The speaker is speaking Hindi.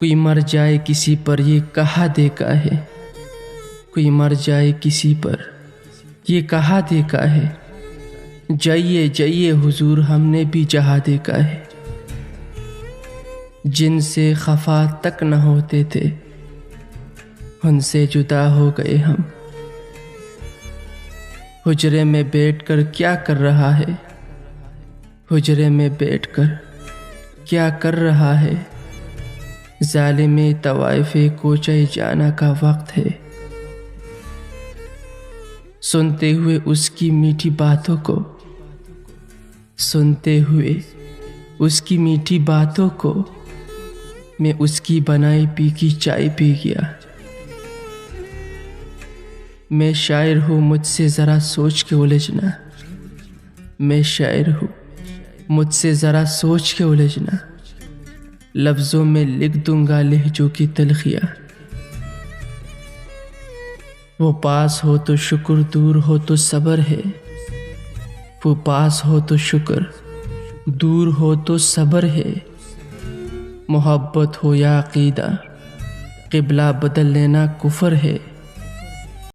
कोई मर जाए किसी पर ये कहा देखा है, कोई मर जाए किसी पर ये कहा देखा है। जाइए जाइए हुजूर हमने भी जहाँ देखा है। जिनसे खफा तक न होते थे उनसे जुदा हो गए हम। हुजरे में बैठकर क्या कर रहा है, हुजरे में बैठकर क्या कर रहा है। जालिमे तवाइफे कोचे जाना का वक्त है। सुनते हुए उसकी मीठी बातों को, सुनते हुए उसकी मीठी बातों को मैं उसकी बनाई पी की चाय पी गया। मैं शायर हूँ मुझसे ज़रा सोच के उलझना, मैं शायर हूँ मुझसे ज़रा सोच के उलझना। लफ्ज़ों में लिख दूंगा लहजों की तलखियाँ। वो पास हो तो शुक्र, दूर हो तो सब्र है। वो पास हो तो शुक्र, दूर हो तो सब्र है। मोहब्बत हो या अकीदा, क़िबला बदल लेना कुफ्र है।